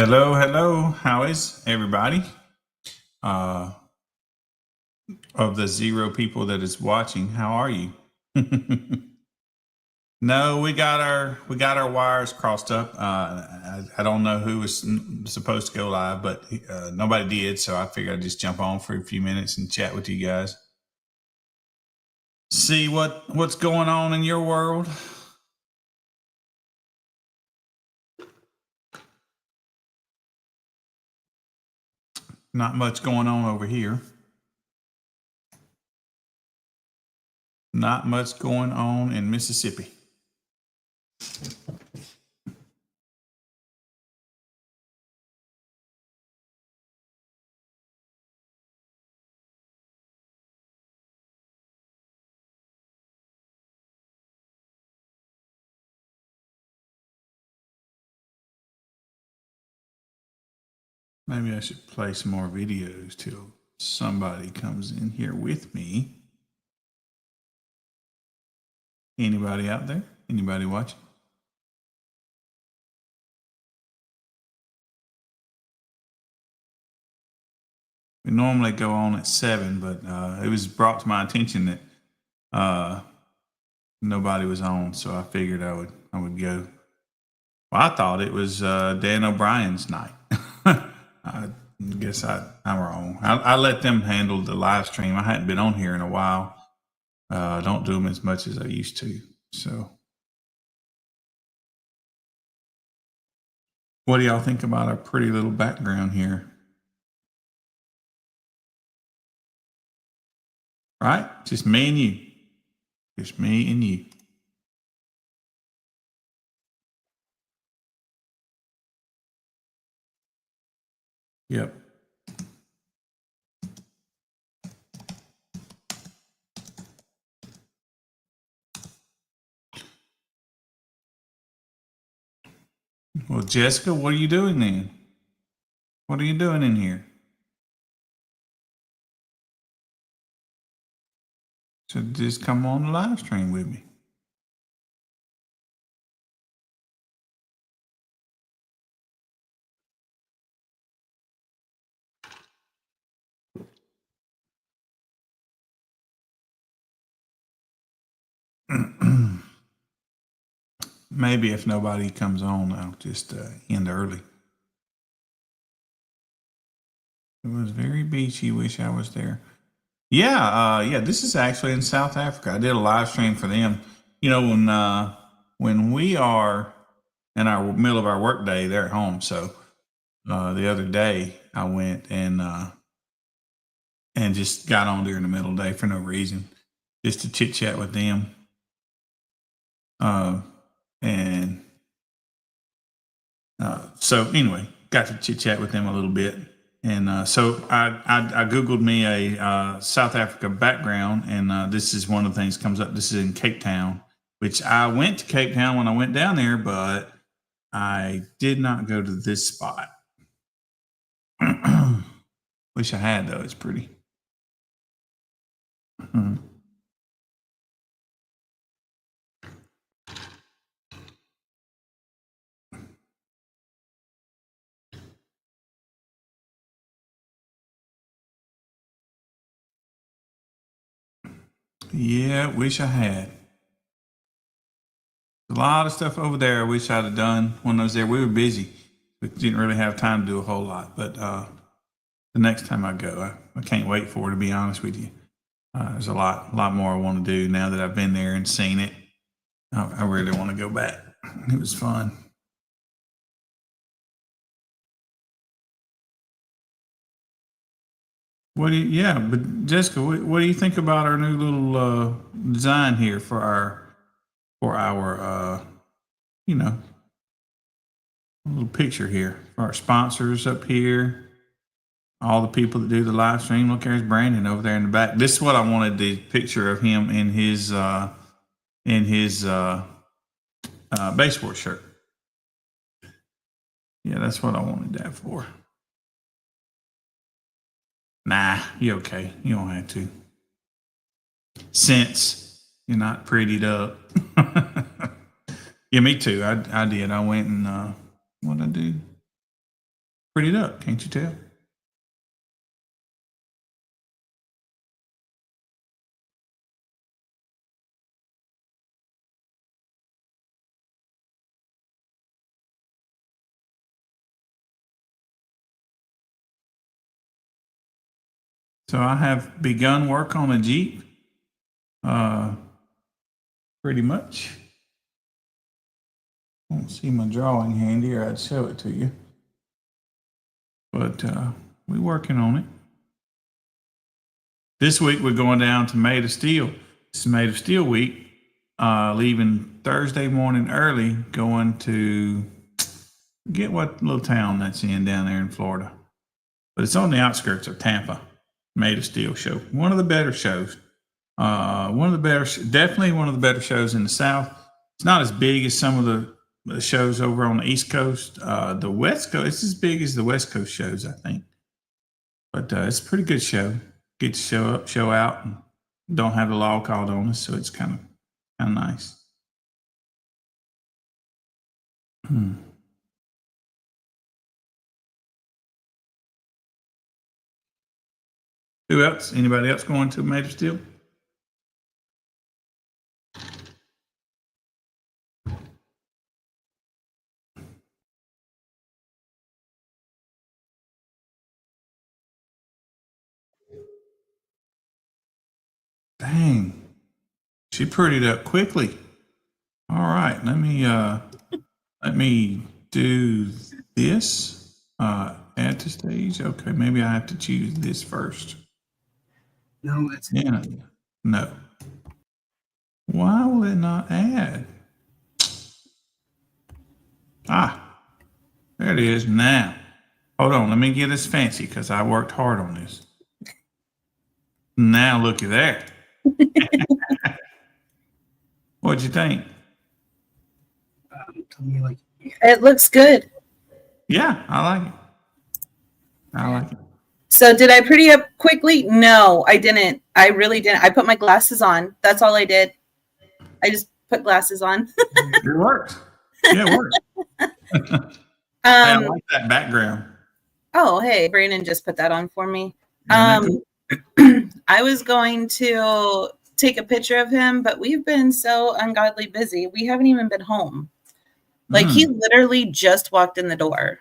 Hello, hello. How is everybody? Uh, of the zero people that is watching, how are you? No, we got our wires crossed up. I don't know who was supposed to go live, but nobody did, so I figured I'd just jump on for a few minutes and chat with you guys. See what's going on in your world. Not much going on over here. Not much going on in Mississippi. Maybe I should play some more videos till somebody comes in here with me. Anybody out there? Anybody watching? We normally go on at 7, but it was brought to my attention that nobody was on, so I figured I would go. Well, I thought it was Dan O'Brien's night. I guess I'm wrong. I let them handle the live stream. I hadn't been on here in a while. Don't do them as much as I used to. So, what do y'all think about our pretty little background here? Right? Just me and you. Just me and you. Yep. Well, Jessica, what are you doing then? What are you doing in here? So just come on the live stream with me. Maybe if nobody comes on, I'll just end early. It was very beachy. Wish I was there. Yeah, this is actually in South Africa. I did a live stream for them. You know, when we are in our middle of our work day, they're at home. So the other day, I went and just got on during the middle of the day for no reason, just to chit chat with them. And so anyway, got to chit chat with them a little bit. And so I Googled me a South Africa background, and this is one of the things that comes up. This is in Cape Town, which I went to Cape Town when I went down there, but I did not go to this spot. Wish I had, though. It's pretty. Yeah, wish I had. A lot of stuff over there I wish I'd have done when I was there. We were busy. We didn't really have time to do a whole lot. But the next time I go, I can't wait for it, to be honest with you. There's a lot more I want to do now that I've been there and seen it. I really want to go back. It was fun. Yeah, but Jessica, what do you think about our new little design here for our you know, little picture here for our sponsors up here, all the people that do the live stream. Look, there's Brandon over there in the back. This is what I wanted, the picture of him in his baseball shirt. Yeah, that's what I wanted that for. Nah, you okay. You don't have to. Since you're not prettied up. Yeah, me too. I did. I went and what did I do? Pretty duck, can't you tell? So I have begun work on a Jeep. Pretty much. I don't see my drawing handy, or I'd show it to you. But we're working on it. This week we're going down to Made of Steel. It's Made of Steel week. Leaving Thursday morning early, going to get what little town that's in down there in Florida. But it's on the outskirts of Tampa. Made of Steel show. One of the better shows. Definitely one of the better shows in the South. It's not as big as some of the shows over on the East Coast. The West Coast, it's as big as the West Coast shows, I think. But it's a pretty good show. Get to show up, show out, and don't have the law called on us, so it's kind of nice. Who else? Anybody else going to Made of Steel? Dang, she prettied up quickly. All right, let me do this. Add to stage. Okay, maybe I have to choose this first. No, it's no. Why will it not add? There it is now. Hold on, let me get this fancy because I worked hard on this. Now looky there. What'd you think? tell me like It looks good. Yeah, I like it. I like it. So did I pretty up quickly? No, I didn't. I really didn't. I put my glasses on. That's all I did. I just put glasses on. It worked. Yeah, it worked. I like that background. Oh, hey, Brandon just put that on for me. I was going to take a picture of him, but we've been so ungodly busy. We haven't even been home. Like he literally just walked in the door.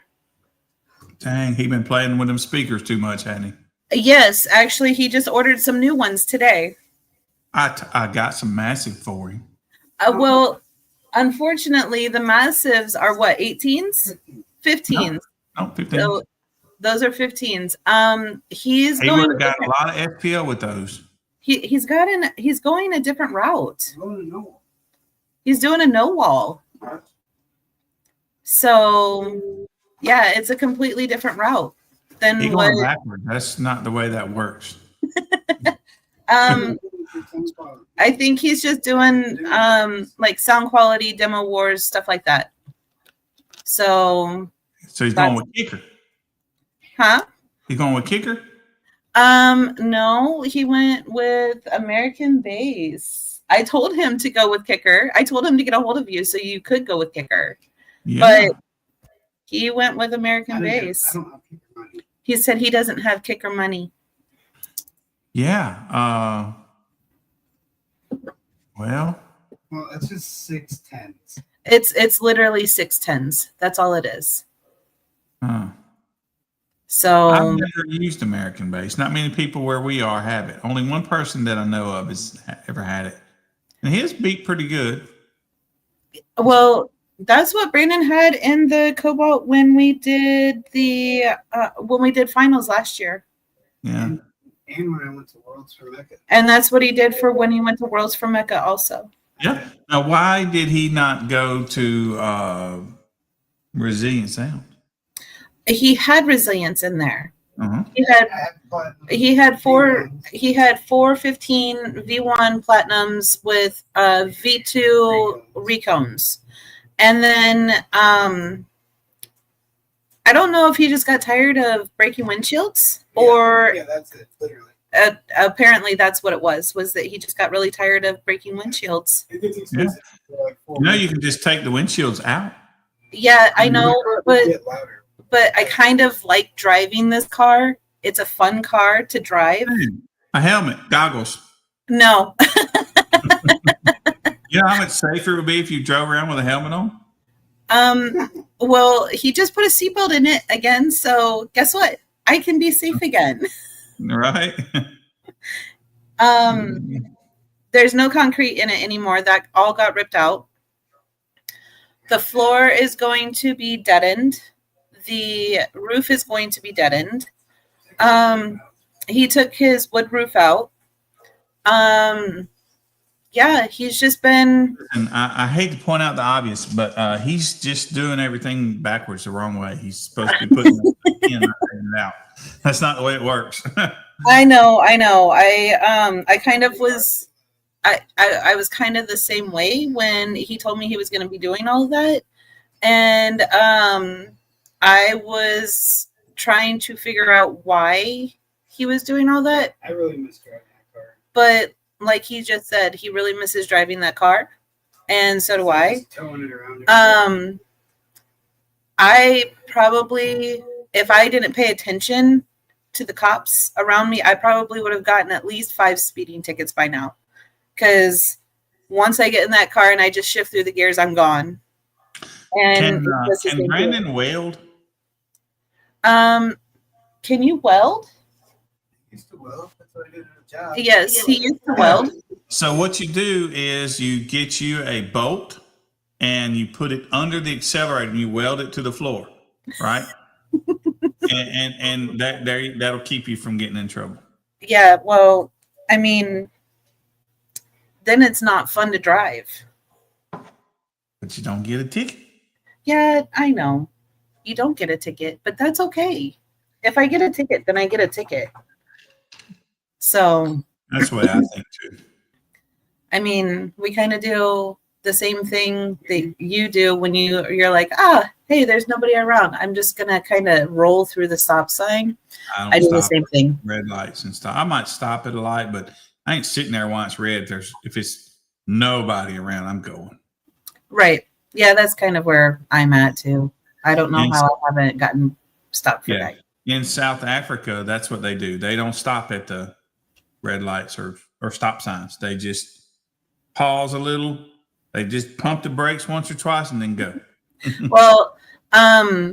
Dang, he been playing with them speakers too much, hasn't he? Yes, actually, he just ordered some new ones today. I got some massive for him. Well, unfortunately, the massives are what, 18s? 15s. No, 15s. So those are 15s. He would have got a lot of FPL with those. He's going a different route. He's doing a no wall. So yeah, it's a completely different route than He's going backward. That's not the way that works. I think he's just doing like sound quality, demo wars, stuff like that. So he's going with kicker. Huh? He's going with kicker? No, he went with American base. I told him to go with kicker. I told him to get a hold of you so you could go with kicker. Yeah. But he went with American base. He said he doesn't have kicker money. Yeah. Well, it's just 610s. It's literally 610s. That's all it is. So I've never used American base. Not many people where we are have it. Only one person that I know of has ever had it, and his beat pretty good. Well, that's what Brandon had in the Cobalt when we did finals last year. Yeah. And when I went to Worlds for Mecca. And that's what he did for when he went to Worlds for Mecca also. Yeah. Now, why did he not go to Resilient Sound? He had Resilience in there. Uh-huh. He had four 15 V1 Platinums with V2 Recombs. And then I don't know if he just got tired of breaking windshields or that's it, literally. Apparently that's what it was that he just got really tired of breaking windshields. Yeah. You can just take the windshields out. Yeah, I know, but but I kind of like driving this car. It's a fun car to drive. A helmet, goggles. No. You know how much safer it would be if you drove around with a helmet on? Well, he just put a seatbelt in it again, so guess what? I can be safe again. Right? There's no concrete in it anymore. That all got ripped out. The floor is going to be deadened. The roof is going to be deadened. He took his wood roof out. Yeah, he's just been. And I hate to point out the obvious, but he's just doing everything backwards the wrong way. He's supposed to be putting it in and out. That's not the way it works. I know. I kind of was. I was kind of the same way when he told me he was going to be doing all of that, and I was trying to figure out why he was doing all that. I really miss driving that car. But like he just said, he really misses driving that car, and so do I. Just towing it around. I probably, if I didn't pay attention to the cops around me, I probably would have gotten at least 5 speeding tickets by now. Because once I get in that car and I just shift through the gears, I'm gone. And can Brandon weld? Can you weld? He used to weld. That's what I did at a job. Yes, he used to weld. So what you do is you get you a bolt and you put it under the accelerator and you weld it to the floor, right? and that'll keep you from getting in trouble. Yeah, well, I mean, then it's not fun to drive. But you don't get a ticket. Yeah, I know. You don't get a ticket, but that's okay. If I get a ticket, then I get a ticket. So that's the way I think too. I mean, we kind of do the same thing that you do when you're like, hey, there's nobody around. I'm just gonna kind of roll through the stop sign. I do the same thing. Red lights and stuff. I might stop at a light, but I ain't sitting there while it's red. If it's nobody around, I'm going. Right. Yeah, that's kind of where I'm at too. I don't know how I haven't gotten stopped for that. In South Africa, that's what they do. They don't stop at the red lights or stop signs. They just pause a little. They just pump the brakes once or twice and then go. Well,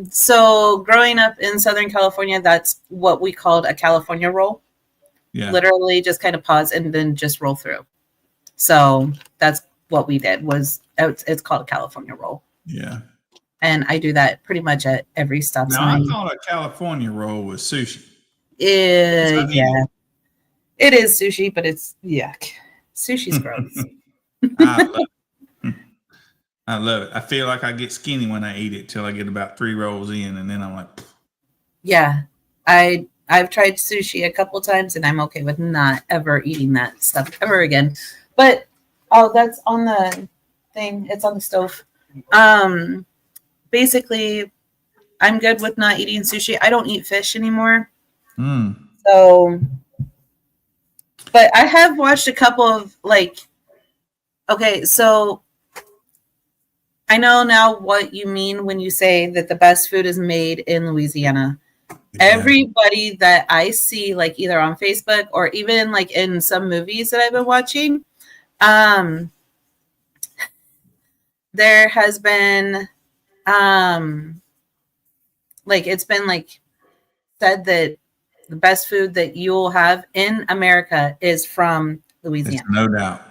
so growing up in Southern California, that's what we called a California roll. Yeah. Literally just kind of pause and then just roll through. So that's what we did. It's called a California roll. Yeah. And I do that pretty much at every stop sign. I thought a California roll was sushi. Yeah. It is sushi, but it's yuck. Sushi's gross. I love it. I feel like I get skinny when I eat it till I get about 3 rolls in, and then I'm like, yeah. I've tried sushi a couple times, and I'm okay with not ever eating that stuff ever again. But that's on the thing. It's on the stove. Basically, I'm good with not eating sushi. I don't eat fish anymore. So, but I have watched a couple of okay, so I know now what you mean when you say that the best food is made in Louisiana. Yeah. Everybody that I see, either on Facebook or even in some movies that I've been watching, there has been, it's been said that the best food that you'll have in America is from Louisiana. No doubt.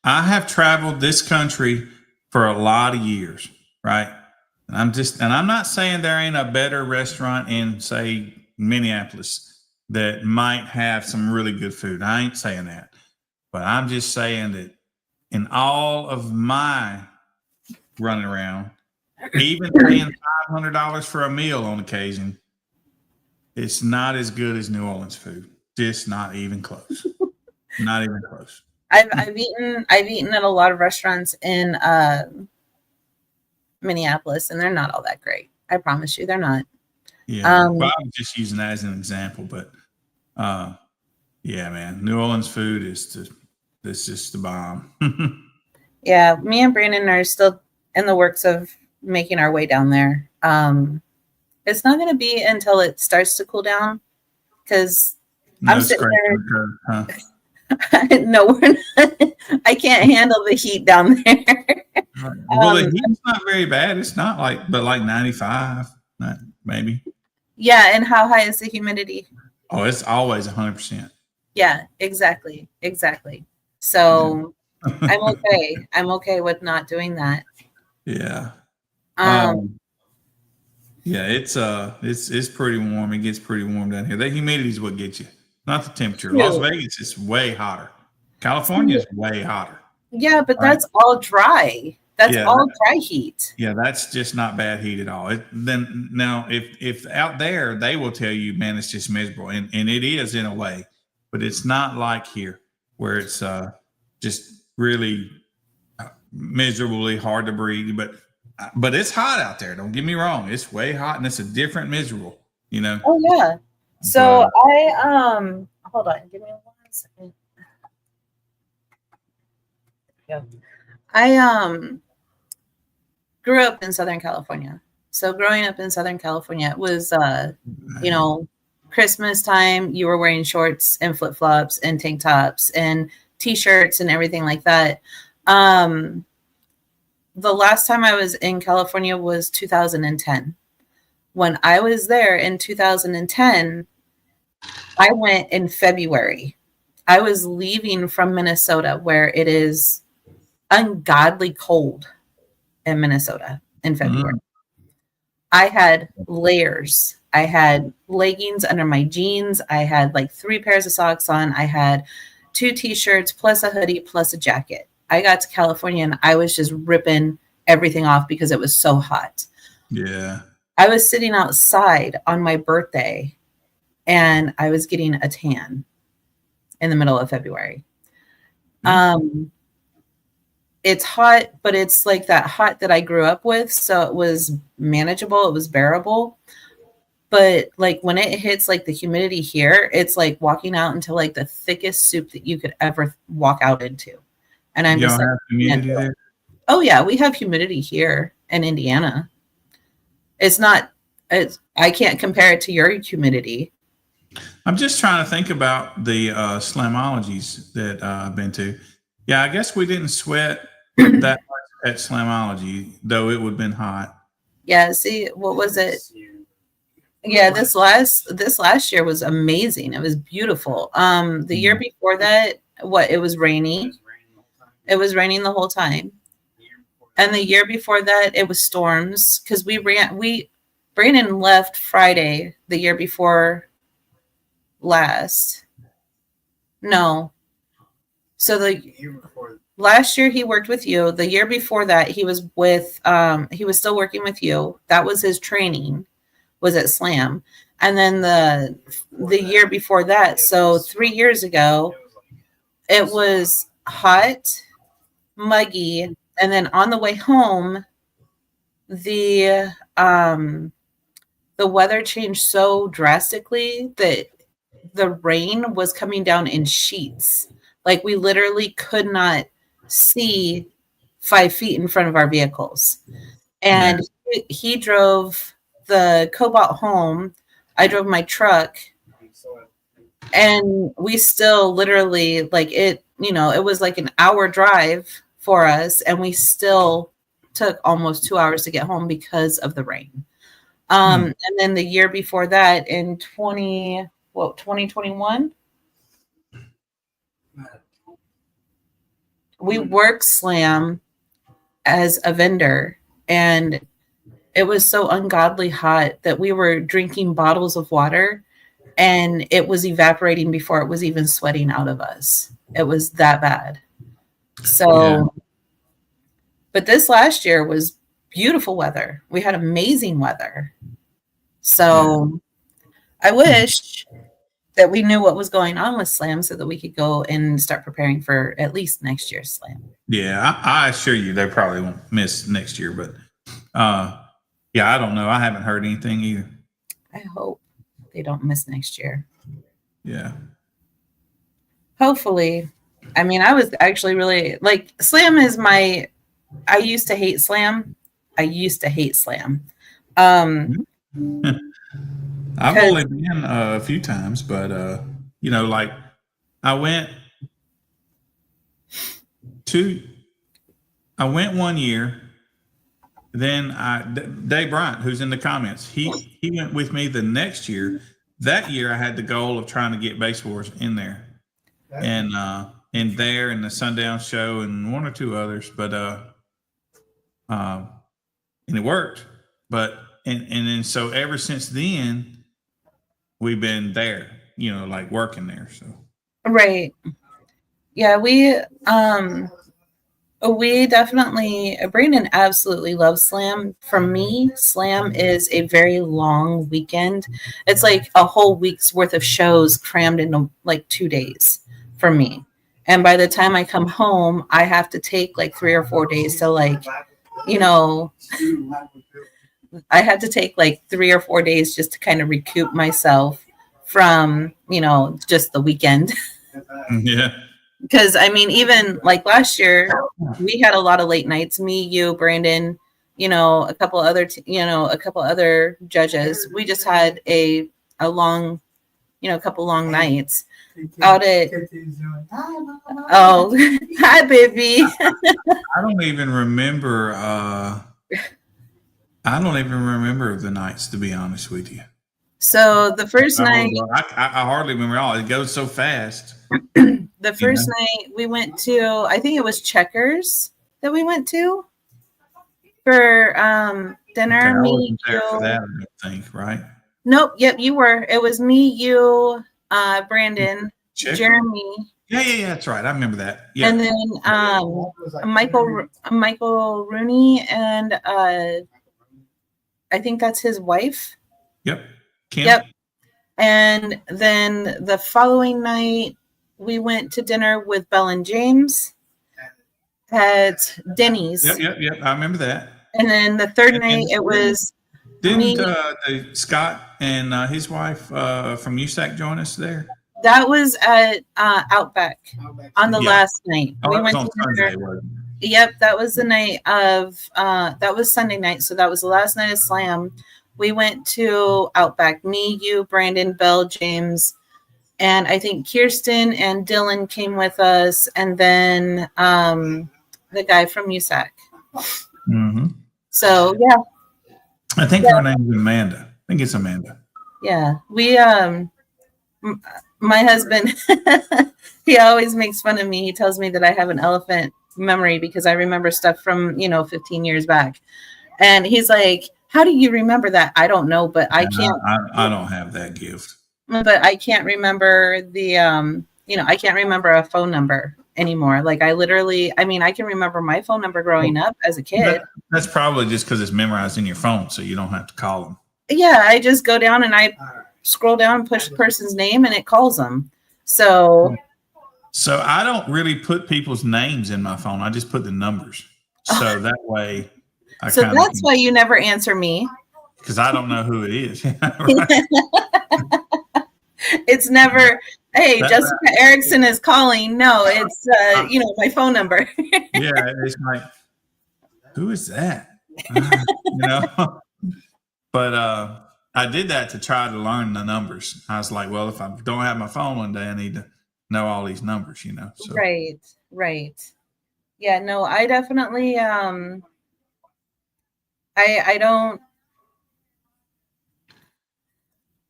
I have traveled this country for a lot of years, right? And I'm not saying there ain't a better restaurant in, say, Minneapolis that might have some really good food. I ain't saying that. But I'm just saying that in all of my running around, even paying $500 for a meal on occasion, it's not as good as New Orleans food. Just not even close. Not even close. I've eaten at a lot of restaurants in Minneapolis, and they're not all that great. I promise you, they're not. Yeah, well, I was just using that as an example, but yeah, man, New Orleans food is just the bomb. Yeah, me and Brandon are still in the works of making our way down there. It's not going to be until it starts to cool down because No I'm sitting scraping the curb, huh? no, we're not. I can't handle the heat down there. Well, the heat's not very bad. It's not but like 95, maybe. Yeah, and how high is the humidity? Oh, it's always 100%. Yeah, exactly. So I'm okay. I'm okay with not doing that. Yeah. Um, Yeah, it's pretty warm. It gets pretty warm down here. The humidity is what gets you, not the temperature. True. Las Vegas is way hotter. California is way hotter. yeah, but Right. that's all dry. That's Yeah, all dry heat. Yeah, that's just not bad heat at all. Then now, if out there, they will tell you, man, it's just miserable, and it is in a way, but it's not like here where it's just really miserably hard to breathe. But it's hot out there. Don't get me wrong; it's way hot, and it's a different miserable. You know. Oh yeah. So I hold on, give me 1 second. Yeah. I grew up in Southern California. So growing up in Southern California, it was you know, Christmas time, you were wearing shorts and flip-flops and tank tops and t-shirts and everything like that. The last time I was in California was 2010. When I was there in 2010, I went in February. I was leaving from Minnesota, where it is ungodly cold in Minnesota in February. I had layers. I had leggings under my jeans. I had like 3 pairs of socks on. I had 2 t-shirts plus a hoodie plus a jacket. I got to California and I was just ripping everything off because it was so hot. Yeah. I was sitting outside on my birthday and I was getting a tan in the middle of February. It's hot, but it's like that hot that I grew up with. So it was manageable. It was bearable. But like when it hits like the humidity here, it's like walking out into like the thickest soup that you could ever walk out into. And I'm just like, have humidity there? oh yeah, we have humidity here in Indiana. I can't compare it to your humidity. I'm just trying to think about the Slamologies that I've been to. Yeah, I guess we didn't sweat that much at Slamology, though it would have been hot. Yeah, see, what was it? Yeah, this last year was amazing. It was beautiful. The year before that, it was rainy. It was raining the whole time. And the year before that, it was storms because Brandon left Friday the year before last. No. So last year he worked with you. The year before that, he was still working with you. That was his training, was at Slam. And then the year before that, so 3 years ago, it was hot, muggy, and then on the way home, the weather changed so drastically that the rain was coming down in sheets. Like we literally could not see 5 feet in front of our vehicles. And he drove the Cobalt home. I drove my truck. And we still literally it was like an hour drive for us. And we still took almost 2 hours to get home because of the rain. And then the year before that in 2021, we worked Slam as a vendor, and it was so ungodly hot that we were drinking bottles of water and it was evaporating before it was even sweating out of us. It was that bad. So, but this last year was beautiful weather. We had amazing weather. So I wish that we knew what was going on with Slam so that we could go and start preparing for at least next year's Slam. Yeah, I assure you they probably won't miss next year, but yeah, I don't know. I haven't heard anything either. I hope they don't miss next year. Yeah. Hopefully. I mean, I was actually really like Slam is I used to hate Slam. I've only been a few times, but like I went to I went one year. Then Dave Bryant, who's in the comments, he went with me the next year. That year, I had the goal of trying to get Base Wars in there, and there and the Sundown Show and one or two others, but and it worked. But and then so ever since then, we've been there, like working there. So Right. Yeah, we definitely, Brandon absolutely loves Slam. For me, Slam is a very long weekend. It's like a whole week's worth of shows crammed into like 2 days for me. And by the time I come home, I have to take like 3 or 4 days to I had to take like 3 or 4 days just to kind of recoup myself from, just the weekend. Yeah. Because even like last year, we had a lot of late nights. Me, you, Brandon, a couple other judges. We just had a long, couple long nights out at. Oh, hi, baby. I don't even remember. I don't even remember the nights, to be honest with you. So the first night, I hardly remember all. It goes so fast. The first night we went to, I think it was Checkers that we went to for dinner. Okay, I wasn't there for that, I don't think, right? Nope. Yep, you were. It was me, you, Brandon, Checkers? Jeremy. Yeah, that's right. I remember that. Yeah. And then Michael Rooney and I think that's his wife. Yep. Kim? Yep. And then the following night, we went to dinner with Belle and James at Denny's. Yep. I remember that. And then the third night, it was Didn't Scott and his wife from USAC join us there? That was at Outback on the last night. Oh, we that was went on to Sunday, dinner. wasn't it? Yep, that was the night of that was Sunday night. So that was the last night of Slam. We went to Outback. Me, you, Brandon, Belle, James, and I think Kirsten and Dylan came with us, and then the guy from USAC. Mm-hmm. So yeah, I think her name is Amanda. I think it's Amanda. Yeah, we my husband he always makes fun of me. He tells me that I have an elephant memory because I remember stuff from 15 years back, and he's like, how do you remember that? I don't know, but I can't. I don't have that gift. But I can't remember the I can't remember a phone number anymore. Like I can remember my phone number growing up as a kid. That's probably just because it's memorized in your phone, so you don't have to call them. Yeah, I just go down and I scroll down and push the person's name and it calls them. So I don't really put people's names in my phone. I just put the numbers. So that way that's why you never answer me. Because I don't know who it is. It's never, hey, Jessica Erickson is calling. No, it's my phone number. Yeah, it's like, who is that? But I did that to try to learn the numbers. I was like, well, if I don't have my phone one day, I need to know all these numbers, So. Right. Yeah, no, I definitely I don't.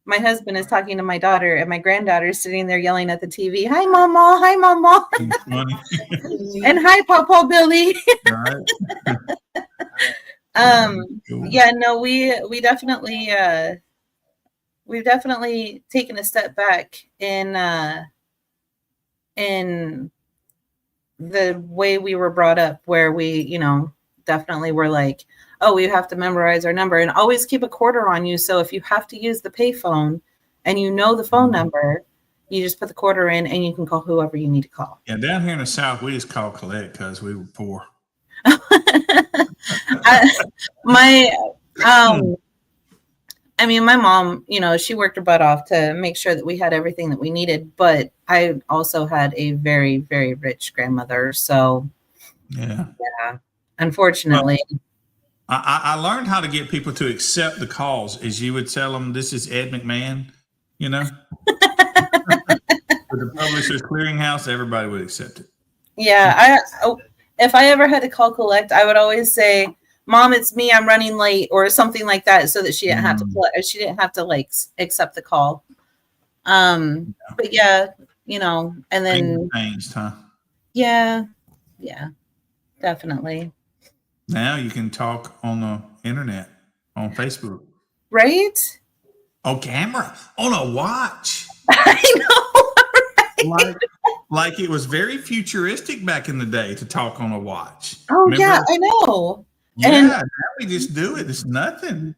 My husband is talking to my daughter, and my granddaughter is sitting there yelling at the TV. Hi, Mama. Hi, Mama. And hi, Papa Billy. Yeah, no, we definitely we've definitely taken a step back in the way we were brought up, where we, definitely were like, oh, we have to memorize our number and always keep a quarter on you. So if you have to use the payphone and the phone number, you just put the quarter in and you can call whoever you need to call. Yeah, down here in the South, we just call collect because we were poor. My mom, she worked her butt off to make sure that we had everything that we needed, but I also had a very, very rich grandmother. So yeah. Unfortunately. I learned how to get people to accept the calls. Is you would tell them this is Ed McMahon, you know, with the Publishers Clearinghouse, everybody would accept it. Yeah, if I ever had to call collect, I would always say, "Mom, it's me. I'm running late," or something like that, so that she didn't have to she didn't have to like accept the call. But yeah, you know, and then Changed, huh? yeah, definitely. Now you can talk on the internet, on Facebook, Right? on camera, on a watch. I know. Like it was very futuristic back in the day to talk on a watch. Oh, Remember? yeah, I know. Yeah, And- now we just do it. It's nothing.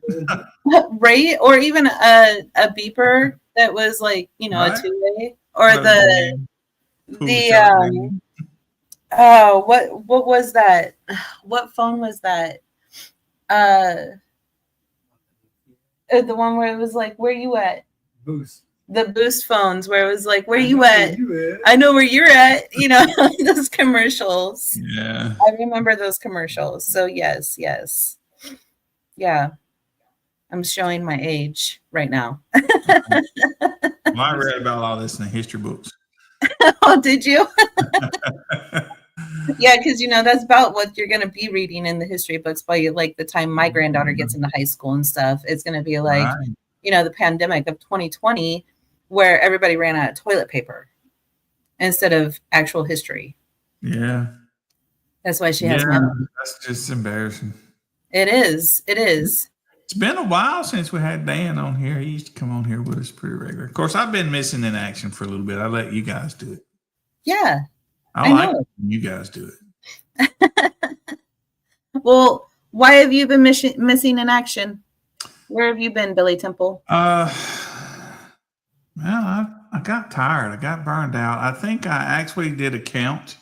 Right? Or even a beeper that was like, you know, Right. a two-way. Or what was that? What phone was that? The one where it was like, "Where you at?" Boost. The Boost phones where it was like, "Where I you know at?" where you I know where you're at. You know, those commercials. Yeah. I remember those commercials. So yes. Yeah. I'm showing my age right now. Well, I read about all this in the history books. Oh, did you? Yeah, because you know that's about what you're going to be reading in the history books by like the time my granddaughter gets into high school and stuff. It's going to be like, Right. you know, the pandemic of 2020, where everybody ran out of toilet paper instead of actual history. Yeah. That's why she has Yeah, memory. that's just embarrassing. It is. It's been a while since we had Dan on here. He used to come on here with us pretty regular. Of course, I've been missing in action for a little bit. I let you guys do it. Yeah. I I like know. it when you guys do it. Well, why have you been missing in action? Where have you been, Billy Temple? Well, I got tired. I got burned out. I think I actually did a count,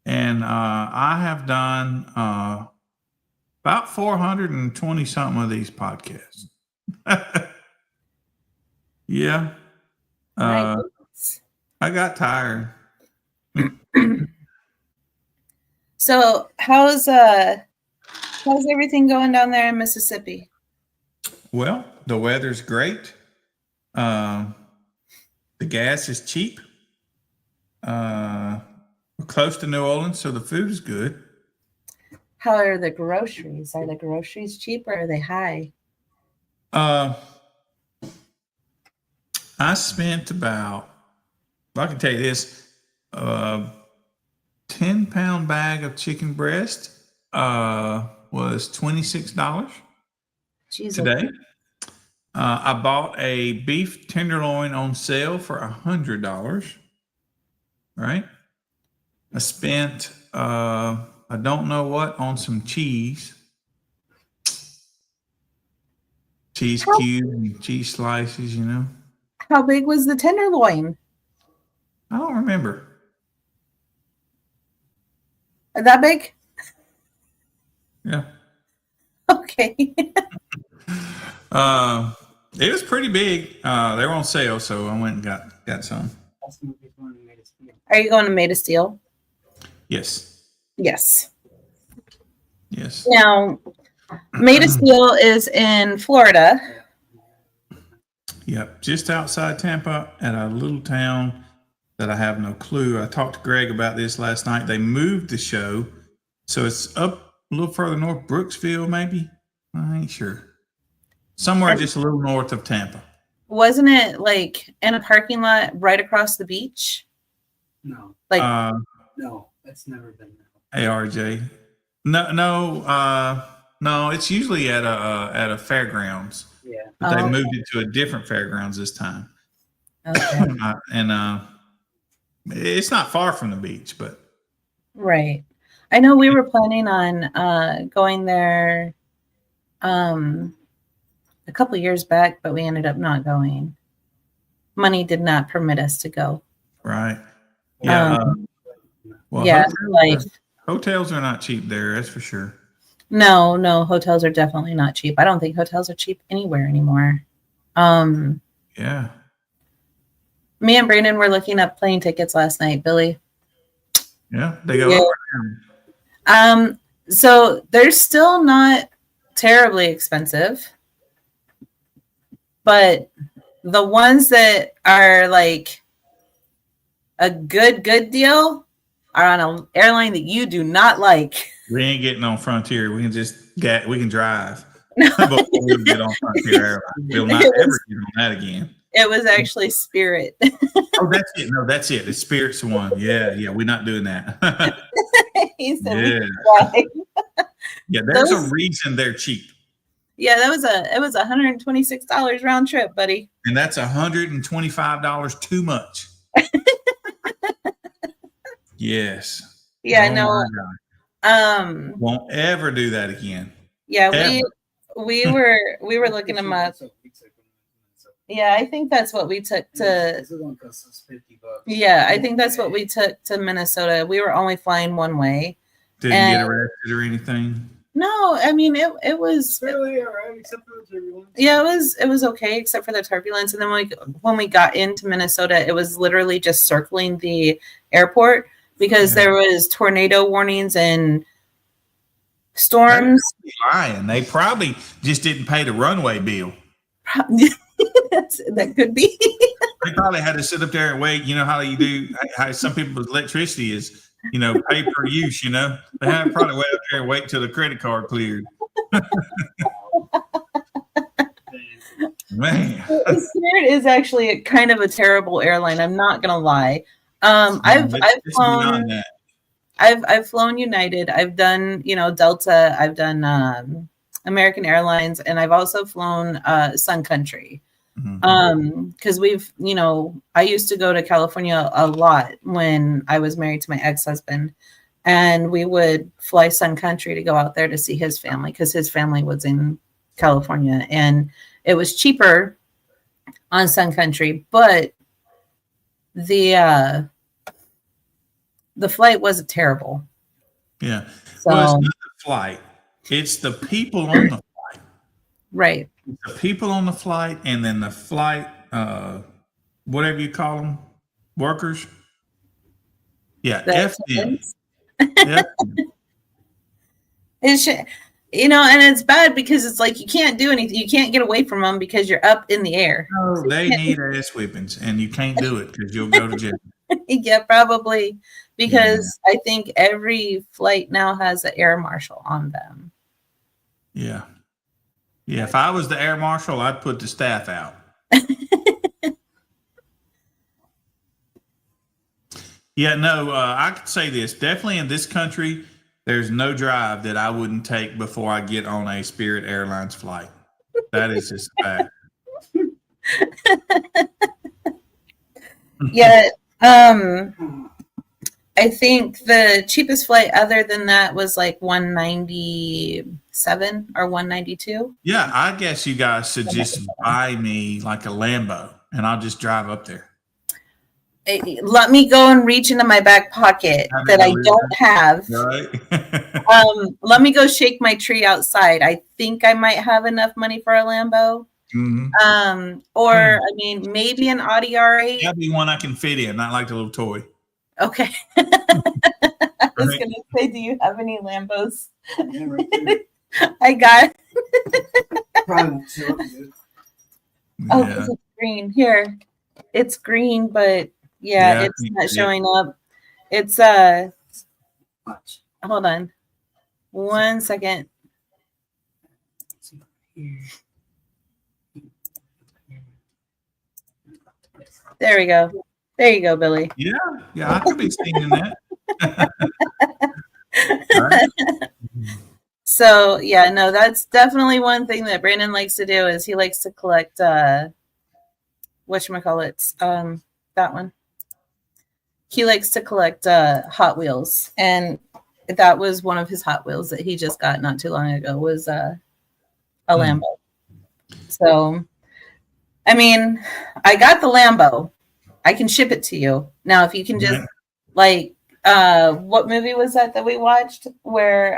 and I have done about 420 something of these podcasts. Yeah. My goodness. I got tired. So how's everything going down there in Mississippi? Well, the weather's great. The gas is cheap. We're close to New Orleans, so the food is good. How are the groceries? Are the groceries cheap or are they high? I spent about, I can tell you this, 10-pound bag of chicken breast was $26 Jesus. today. I bought a beef tenderloin on sale for $100. Right? I spent I don't know what on some cheese cubes and cheese slices. You know, How big was the tenderloin? I don't remember. That big? Yeah. Okay. It was pretty big. They were on sale, so I went and got some. That's the movie one we made us feel. Are you going to Made of Steel? Yes. Yes. Yes. Now, Made of Steel is in Florida. Yep. Just outside Tampa at a little town that I have no clue. I talked to Greg about this last night. They moved the show, so it's up a little further north, Brooksville, maybe. I ain't sure. Somewhere just a little north of Tampa. Wasn't it like in a parking lot right across the beach? No, Like, no, that's never been that. ARJ. No. It's usually at a fairgrounds, Yeah. but they Oh. moved it to a different fairgrounds this time. okay. And it's not far from the beach, but Right. I know we were planning on going there a couple years back, but we ended up not going. Money did not permit us to go. right. Yeah. Well, Yeah, hotels, life. hotels are not cheap there, that's for sure. No, hotels are definitely not cheap. I don't think hotels are cheap anywhere anymore. Yeah. Me and Brandon were looking up plane tickets last night, Billy. Yeah. They go Yeah. up or down. So they're still not terribly expensive. But the ones that are like a good deal are on an airline that you do not like. We ain't getting on Frontier. We can drive. But we wouldn't get on Frontier Airlines. We'll not ever get on that again. It was actually Spirit. Oh, that's it. No, that's it. The Spirit's one. Yeah, we're not doing that. He said, Yeah. we Yeah, there's Those- a reason they're cheap. yeah, it was $126 round trip, buddy. And that's $125 too much. Yes. Yeah, Oh no. my God. Um, Won't ever do that again. yeah, Ever. we were looking them up. Yeah, I think that's what we took to. This is one cost us $50. Yeah, I think that's what we took to Minnesota. We were only flying one way. Didn't And- get arrested or anything. No, I mean it was. Really, all right, except for the turbulence. Yeah, it was okay except for the turbulence. And then when we got into Minnesota, it was literally just circling the airport because Yeah. there was tornado warnings and storms. Lying. They probably just didn't pay the runway bill. That could be. They probably had to sit up there and wait. You know how you do, how some people's electricity is, pay per use, They had to probably wait up there and wait till the credit card cleared. Man. Spirit is actually a kind of a terrible airline. I'm not gonna lie. I've It's flown. beyond that. I've flown United. I've done, Delta. I've done American Airlines, and I've also flown Sun Country. Mhm. Because we've, I used to go to California a lot when I was married to my ex-husband, and we would fly Sun Country to go out there to see his family because his family was in California, and it was cheaper on Sun Country, but the flight wasn't terrible. Yeah. So Well, it's not the flight. It's the people on the flight. right. The people on the flight, and then the flight, whatever you call them, workers. Yeah, The F them. attendants. F It should, and it's bad because it's like you can't do anything. You can't get away from them because you're up in the air. them. They need ass whippings, and you can't do it because you'll go to jail. Yeah, probably because I think every flight now has an air marshal on them. Yeah. Yeah, if I was the air marshal, I'd put the staff out. Yeah, no, I could say this. Definitely in this country, there's no drive that I wouldn't take before I get on a Spirit Airlines flight. That is just a fact. Yeah, I think the cheapest flight other than that was like 197 or 192. Yeah, I guess you guys should just buy me like a Lambo, and I'll just drive up there. Let me go and reach into my back pocket Have that it I delivered. don't have. Right? Let me go shake my tree outside. I think I might have enough money for a Lambo. Mhm. Or I mean, maybe an Audi R8. That'd be one I can fit in, not like the little toy. Okay. I was Right. gonna say, do you have any Lambos? Yeah, right there. I got. Probably won't show up good. Oh, Yeah. 'cause it's green. Here, it's green, but Yeah, it's not yeah. showing up. It's Watch. hold on, 1 second. Here. There we go. There you go, Billy. Yeah, I could be seen in that. Right? So yeah, no, that's definitely one thing that Brandon likes to do is he likes to collect whatchamacallits, that one. He likes to collect Hot Wheels, and that was one of his Hot Wheels that he just got not too long ago was a Lambo. So I mean, I got the Lambo. I can ship it to you. Now if you can just like what movie was that we watched where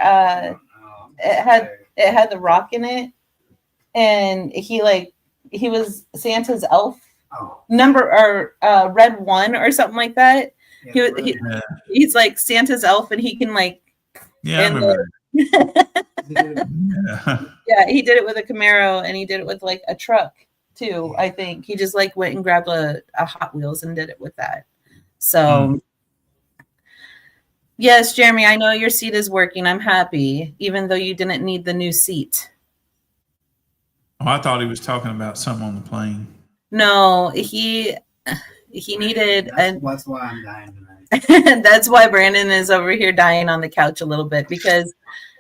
it had the Rock in it, and he was Santa's elf red one or something like that. He's like Santa's elf, and he can like Yeah, I and remember that. Yeah. Yeah, he did it with a Camaro and he did it with like a truck too. I think he just like went and grabbed a Hot Wheels and did it with that. So yes, Jeremy, I know your seat is working. I'm happy, even though you didn't need the new seat. Oh, I thought he was talking about something on the plane. No, he needed That's why I'm dying tonight. and that's why Brandon is over here dying on the couch a little bit because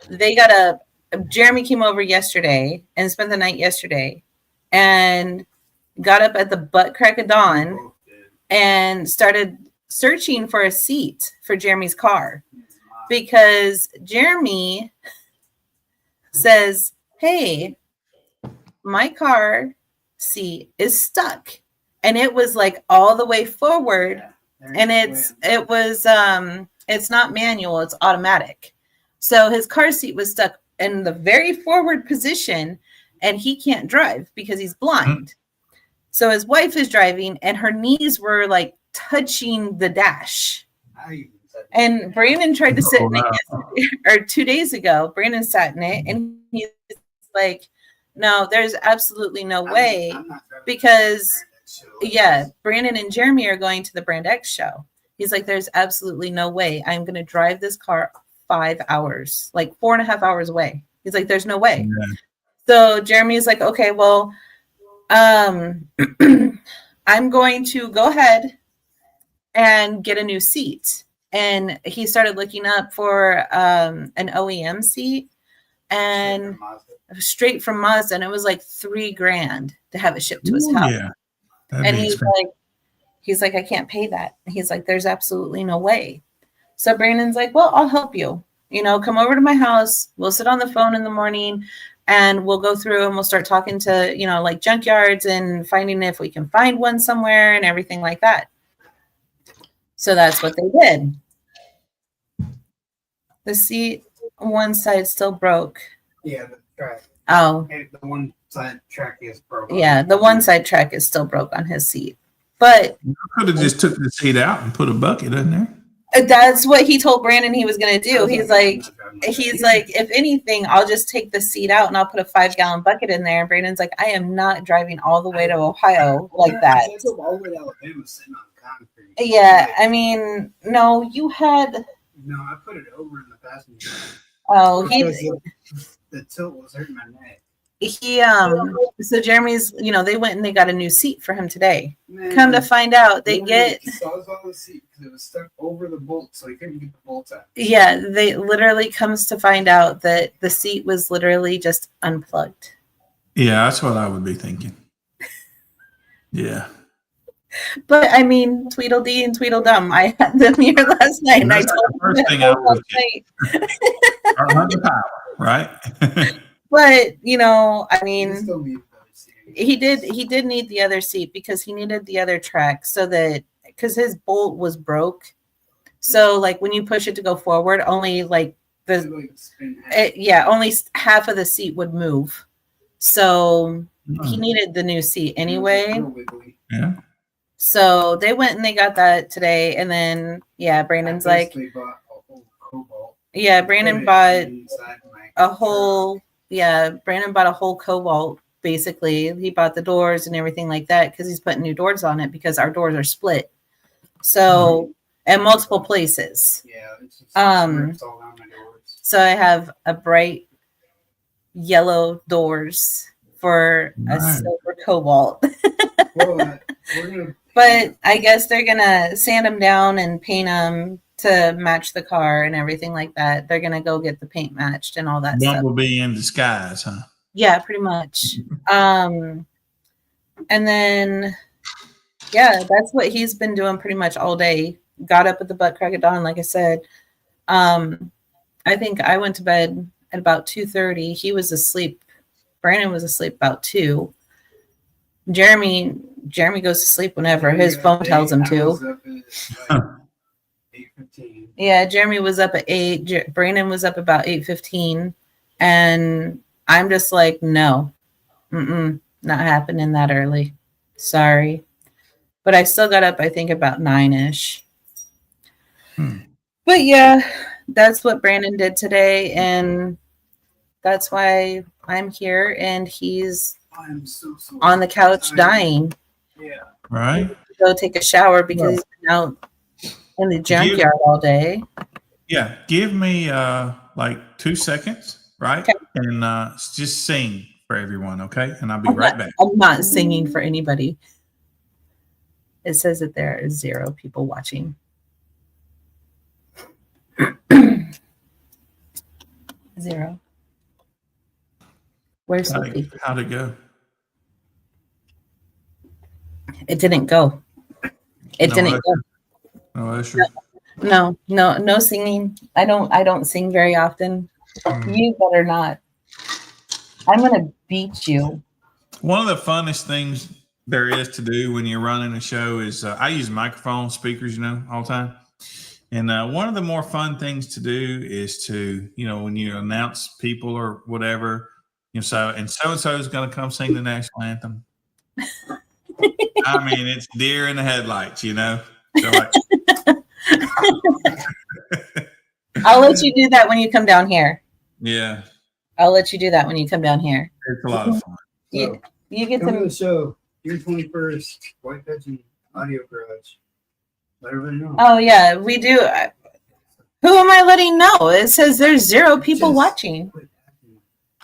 they got a Jeremy came over yesterday and spent the night yesterday and got up at the butt crack of dawn and started searching for a seat for Jeremy's car because Jeremy says, "Hey, my car seat is stuck." And it was like all the way forward and it's not manual, it's automatic. So his car seat was stuck in the very forward position and he can't drive because he's blind. So his wife is driving and her knees were like touching the dash. And Brandon tried to sit in it yesterday, or 2 days ago. Brandon sat in it and he's like, no, there's absolutely no way because yeah, Brandon and Jeremy are going to the Brand X show. He's like, there's absolutely no way I'm going to drive this car 5 hours, like 4.5 hours away. He's like, there's no way. Yeah. So Jeremy's like, okay, well, I'm going to go ahead and get a new seat. And he started looking up for an OEM seat and straight from Mazda. And it was like $3,000 to have it shipped to his house. Yeah. And he's like, I can't pay that. He's like, there's absolutely no way. So Brandon's like, well, I'll help you. You know, come over to my house. We'll sit on the phone in the morning and we'll go through and we'll start talking to, you know, like junkyards and finding if we can find one somewhere and everything like that. So that's what they did. The seat, one side still broke. Yeah, the track. Oh. The one side track is broken. Yeah, the one side track is still broke on his seat. But you could have just took the seat out and put a bucket in there. That's what he told Brandon he was going to do. He's like, if anything, I'll just take the seat out and I'll put a 5-gallon bucket in there. And Brandon's like, I am not driving all the way to Ohio like that. All the way to Alabama sitting on concrete. Yeah, I mean, no, you had. No, I put it over in the passenger. Oh, the tilt was hurting my neck. So Jeremy's, you know, they went and they got a new seat for him today. Man, come to find out, they get. So I was on the seat because it was stuck over the bolt, so he couldn't get the bolts out. Yeah, they literally comes to find out that the seat was literally just unplugged. Yeah, that's what I would be thinking. Yeah. But I mean, Tweedledee and Tweedledum. I had them here last night, and I told the first thing I was right? But you know, I mean, he did need the other seat because he needed the other track so that because his bolt was broke. So like when you push it to go forward, only like only half of the seat would move. So he needed the new seat anyway. Yeah. So they went and they got that today, and then Brandon's like, Brandon bought a whole. Yeah, Brandon bought a whole Cobalt, basically. He bought the doors and everything like that because he's putting new doors on it because our doors are split. So, at multiple places. Yeah, it's just all around my doors. So, I have a bright yellow doors for a silver Cobalt. But I guess they're going to sand them down and paint them to match the car and everything like that. They're gonna go get the paint matched and all that stuff. Bumblebee in disguise, huh? Yeah, pretty much. And then that's what he's been doing pretty much all day. Got up at the butt crack of dawn, like I said. I think I went to bed at about 2:30. He was asleep. Brandon was asleep about 2. Jeremy goes to sleep whenever his phone tells him to. 8:15. Yeah, Jeremy was up at 8. Brandon was up about 8:15, and I'm just like, no, not happening that early. Sorry, but I still got up. I think about 9ish. But yeah, that's what Brandon did today, and That's why I'm here, and he's I'm so sorry. on the couch dying. Yeah. Right? Go take a shower because he's been out in the junkyard all day. Yeah. Give me like 2 seconds, right? Okay. And just sing for everyone, okay? And I'll be right back. I'm not singing for anybody. It says that there is 0 people watching. 0. Where's Sophie? How'd it go? It didn't go. It No didn't Usher? go. No Usher? No singing. I don't sing very often. You better not. I'm gonna beat you. One of the funnest things there is to do when you're running a show is I use microphone speakers, all the time. And one of the more fun things to do is to, when you announce people or whatever, so and so is going to come sing the national anthem. I mean, it's deer in the headlights, So like, I'll let you do that when you come down here. yeah, I'll let you do that when you come down here. it's a lot of fun. You get Come to to the show, June 21st, White Pigeon Audio Garage. Let everybody know. Oh yeah, we do. Who am I letting know? It says there's 0 people Just watching. quit acting.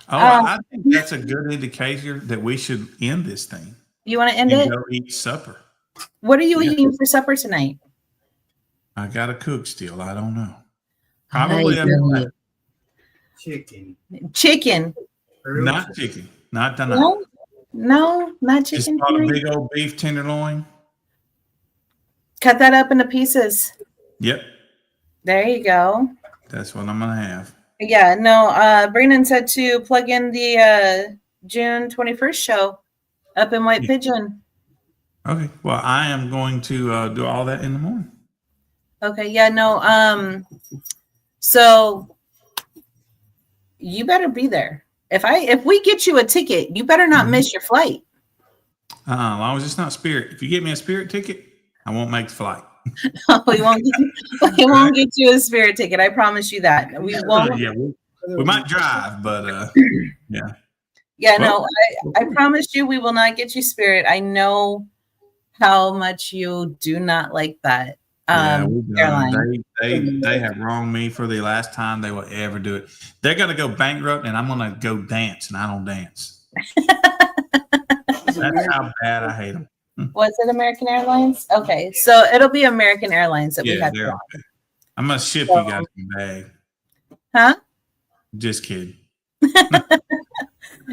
Oh, I think that's a good indicator that we should end this thing You want to end and it? go eat supper. What are you Yeah. eating for supper tonight? I got to cook still. I don't know. I Probably really- Chicken. Chicken. not chicken. Not tonight. No, not Just chicken. bought a tonight. big old beef tenderloin. Cut that up into pieces. Yep, There you go. that's what I'm gonna have. Yeah, no, Brandon said to plug in the June 21st show up in White Yeah. Pigeon. Okay, well, I am going to do all that in the morning. Okay, yeah, no, so you better be there. If we get you a ticket, you better not miss your flight. As long as it's not Spirit. If you get me a Spirit ticket, I won't make the flight. we won't get you a Spirit ticket. I promise you that. We won't. Yeah, we might drive, but yeah. Yeah, no, I promise you we will not get you Spirit. I know how much you do not like that airline. They have wronged me for the last time they will ever do it. They're gonna go bankrupt, and I'm gonna go dance, and I don't dance. That's how bad I hate them. Was it American Airlines? Okay, so it'll be American Airlines that we Yeah, have. they're To okay. I'm gonna ship you guys a bag. Huh? Just kidding.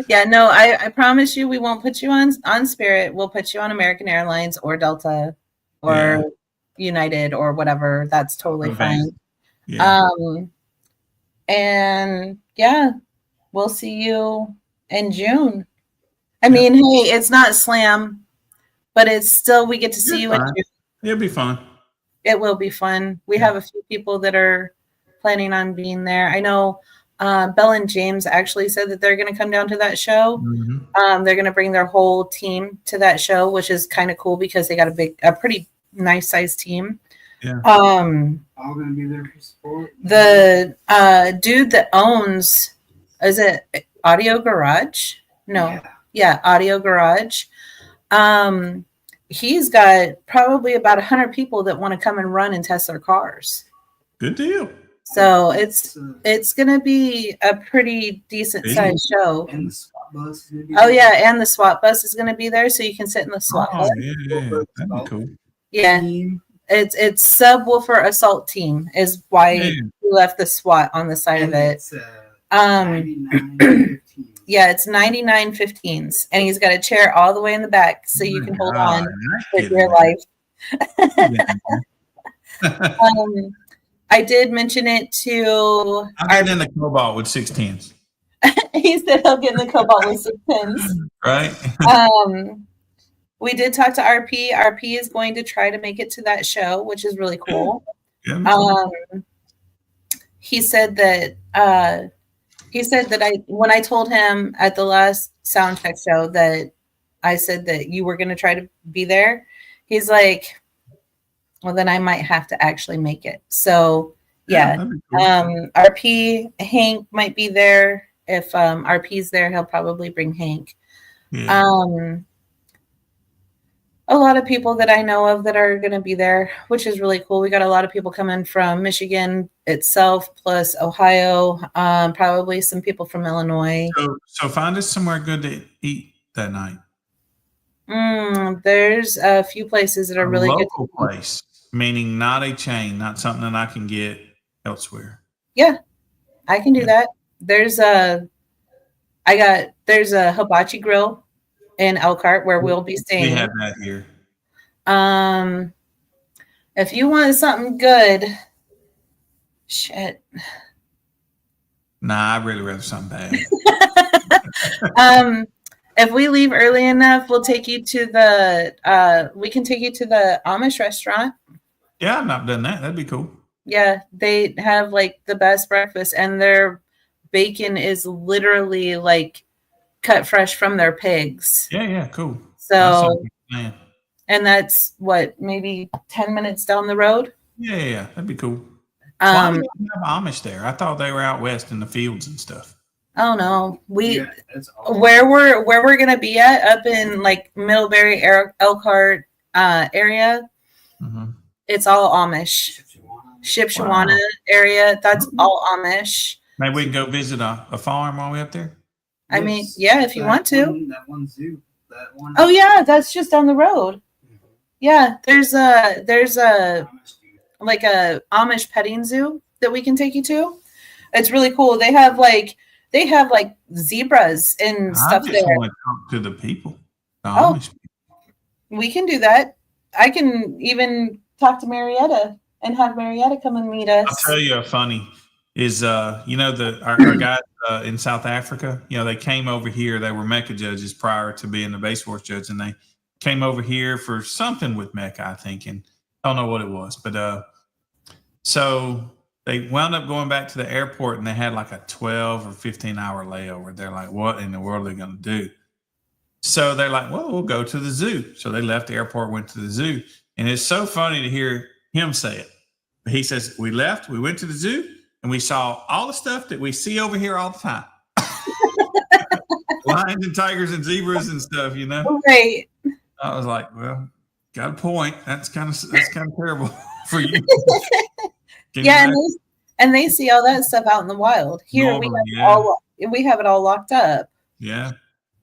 Yeah, no, I promise you we won't put you on Spirit. We'll put you on American Airlines or Delta or United or whatever. That's totally Okay. fine. Yeah. And yeah, we'll see you in June. I mean, hey, it's not Slam, but it's still we get to see you in Fine. June. It'll be fun. It will be fun. We have a few people that are planning on being there. I know Belle and James actually said that they're going to come down to that show. Mhm. They're going to bring their whole team to that show, which is kind of cool because they got a pretty nice sized team. Yeah. All gonna be there for support. The dude that owns, is it Audio Garage? No. Yeah, Audio Garage. He's got probably about 100 people that want to come and run and test their cars. Good deal. So it's going to be a pretty decent sized show. And the SWAT bus is gonna be Oh there. yeah, and the SWAT bus is going to be there, so you can sit in the SWAT Oh, bus. yeah. That'd be cool. Yeah, Team. it's Subwoofer Assault Team is why Yeah. we left the SWAT on the side of it. It's, 99.15. Yeah, it's 99.15s, and he's got a chair all the way in the back, so you can hold on for your life. I did mention it to. I'm getting in the Cobalt with 610s. He said he'll get in the Cobalt with 6 pins. Right? We did talk to RP. RP is going to try to make it to that show, which is really cool. Yeah. He said that when I told him at the last sound check show that I said that you were going to try to be there, he's like, well, then I might have to actually make it. So yeah, that'd be cool. RP Hank might be there. if RP's there, he'll probably bring Hank. Yeah. A lot of people that I know of that are going to be there, which is really cool. We got a lot of people coming from Michigan itself, plus Ohio, probably some people from Illinois. So find us somewhere good to eat that night. There's a few places that are really good. Local place, meaning not a chain, not something that I can get elsewhere. Yeah, I can do that. There's a hibachi grill in Elkhart where we'll be staying. We have that here. If you want something good, shit. Nah, I'd really rather something bad. If we leave early enough, we'll take you to the we can take you to the Amish restaurant. Yeah, I've not done that. That'd be cool. Yeah, they have like the best breakfast, and their bacon is literally like cut fresh from their pigs. Yeah, cool. So, and that's what, maybe 10 minutes down the road. Yeah, that'd be cool. Why do they have Amish there? I thought they were out west in the fields and stuff. Oh no, where we're gonna be at, up in like Middlebury, Elkhart area. Mm-hmm. It's all Amish. Shipshewana area. That's all Amish. Maybe we can go visit a farm while we're up there. I mean, yeah, if you want to. That one zoo. That one. Oh yeah, that's just down the road. Yeah, there's a like a Amish petting zoo that we can take you to. It's really cool. They have like zebras and stuff there. I just want to talk to the people. The Amish people. We can do that. I can even talk to Marietta and have Marietta come and meet us. I'll tell you a funny is our guys in South Africa. They came over here. They were Mecca judges prior to being the base force judge, and they came over here for something with Mecca, I think, and I don't know what it was, but so they wound up going back to the airport, and they had like a 12 or 15 hour layover. They're like, what in the world are they going to do? So they're like, well, we'll go to the zoo. So they left the airport, went to the zoo. And it's so funny to hear him say it. He says, we went to the zoo, and we saw all the stuff that we see over here all the time. Lions and tigers and zebras and stuff, Right. I was like, well, got a point. That's kind of terrible for you. Yeah, and they see all that stuff out in the wild. Here we have it all locked up. Yeah.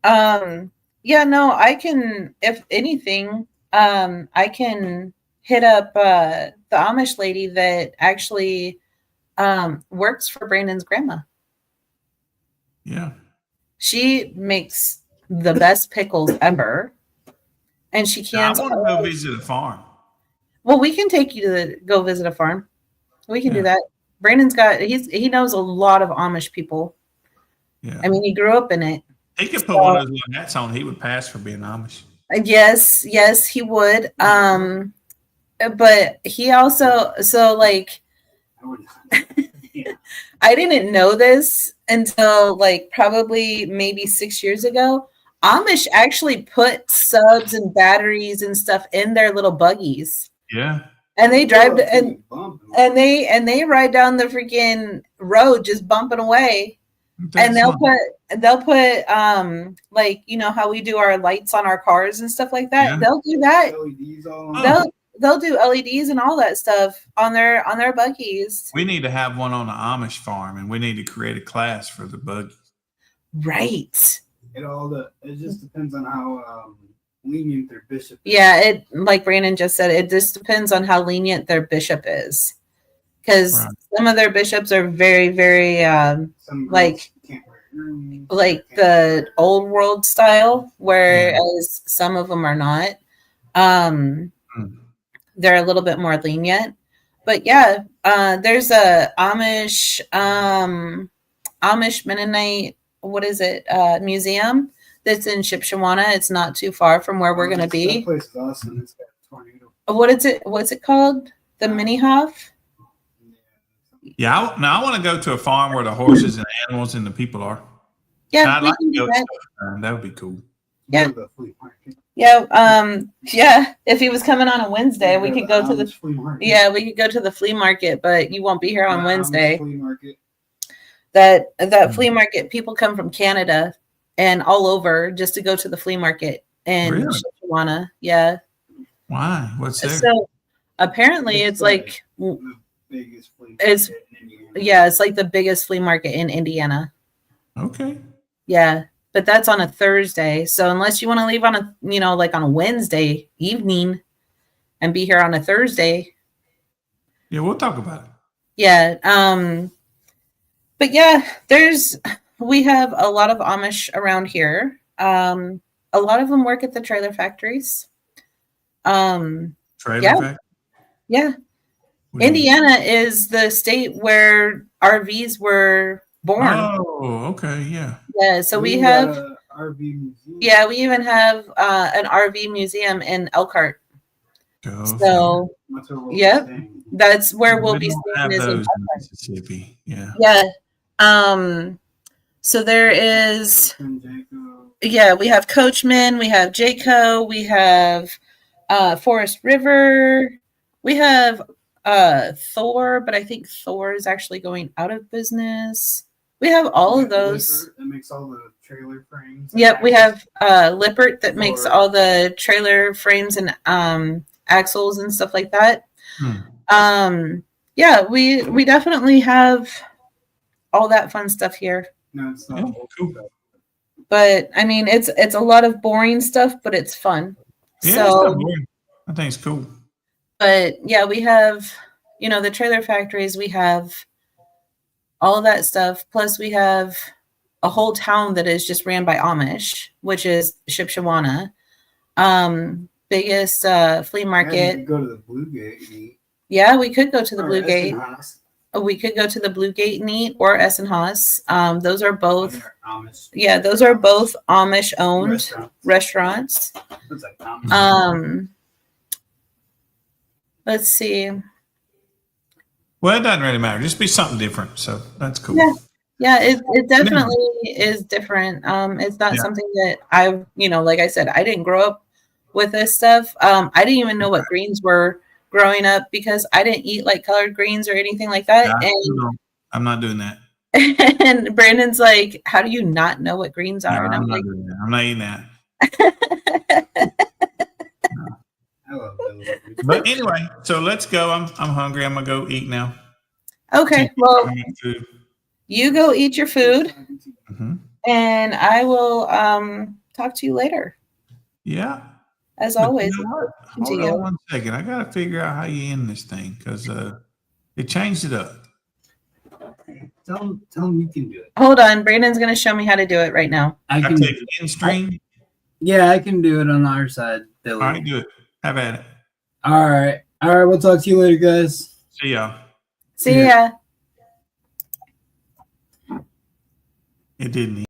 Yeah, no, I can, if anything, I can hit up the Amish lady that actually works for Brandon's grandma. Yeah. She makes the best pickles ever. And she cans. I want to go visit a farm. Well, we can take you to go visit a farm. We can do that. Brandon's he knows a lot of Amish people. Yeah. I mean, he grew up in it. He could put one of those little hats on. He would pass for being Amish. Yes, he would. But he also, I didn't know this until like probably maybe 6 years ago. Amish actually put subs and batteries and stuff in their little buggies. Yeah. And they drive and they ride down the freaking road just bumping away. And they'll put like, how we do our lights on our cars and stuff like that. Yeah. They'll do that. LEDs they'll do LEDs and all that stuff on their buggies. We need to have one on the Amish farm, and we need to create a class for the buggies. Right. It just depends on how lenient their bishop is. Yeah, like Brandon just said, it just depends on how lenient their bishop is. Because some of their bishops are very, very like the old world style, whereas some of them are not. They're a little bit more lenient. But yeah, there's a Amish Mennonite, what is it, museum that's in Shipshewana. It's not too far from where we're going to be. That place is awesome. It's got a tornado. What's it called? The Minihof? Yeah, I want to go to a farm where the horses and animals and the people are. Yeah, I'd like to go that. That would be cool. Yeah. Yeah. If he was coming on a Wednesday, we could go to the flea market. Yeah, we could go to the flea market, but you won't be here on Wednesday. Flea market. That flea market, people come from Canada and all over just to go to the flea market in Really? Shipshewana. Yeah. Why? What's there? So apparently it's like The biggest flea It's- market in Indiana. yeah, it's like the biggest flea market in Indiana. Okay. Yeah. But that's on a Thursday. So unless you want to leave on a like on a Wednesday evening and be here on a Thursday. Yeah, we'll talk about it. Yeah. But yeah, we have a lot of Amish around here. A lot of them work at the trailer factories. Trailer Yeah. factory? Yeah. What do you mean? Indiana is the state where RVs were born. Oh, okay, yeah. Yeah, so we Ooh, have RV museum. yeah, we even have an RV museum in Elkhart. Go So That's where we'll Yep. be staying. that's where we'll We be don't have staying is in those in Mississippi. Yeah. Yeah. So there is Coachman, Jaco. yeah, we have Coachman, we have Jayco, we have Forest River, we have Thor, but I think Thor is actually going out of business. We have all of those. Lippert that makes all the trailer frames. Yep, we have Lippert that makes Thor. all the trailer frames and axles and stuff like that. Yeah, we definitely have all that fun stuff here. No, it's not. Yeah, old cool. stuff. But I mean, it's a lot of boring stuff, but it's fun. Yeah, it's So, not boring. I think it's cool. but yeah, we have the trailer factories. We have all of that stuff. Plus, we have a whole town that is just ran by Amish, which is Shipshewana. Biggest flea Yeah, you market. could go to the Blue Gate and eat. Yeah, we could go to the Or Blue Gate. Essenhaus. We could go to the Blue Gate and eat, or Essenhaus. Those are both. They're Amish Yeah, those are both Amish owned restaurants. restaurants. It's like Amish. Let's see. Well, it doesn't really matter. Just be something different. So that's cool. Yeah. Yeah, it definitely is different. It's not Yeah. something that I've, like I said, I didn't grow up with this stuff. I didn't even know what greens were growing up because I didn't eat like colored greens or anything like that. Yeah, no, I'm not doing that. And Brandon's like, how do you not know what greens No, are? And I'm I'm not like, doing that. I'm not eating that. I love those. But anyway, so let's go. I'm hungry. I'm gonna go eat now. okay, well, Food. you go eat your food Mhm. and I will talk to you later. Yeah. As But always. you know what? Hold to you. on one second. I gotta figure out how you end this thing because it changed it up. Tell them you can do it. Hold on, Brandon's gonna show me how to do it right now. I I can. take end stream. Yeah, I can do it on our side, Billy. All right, do it. Have at it. All right. We'll talk to you later, guys. See y'all. See ya. It didn't.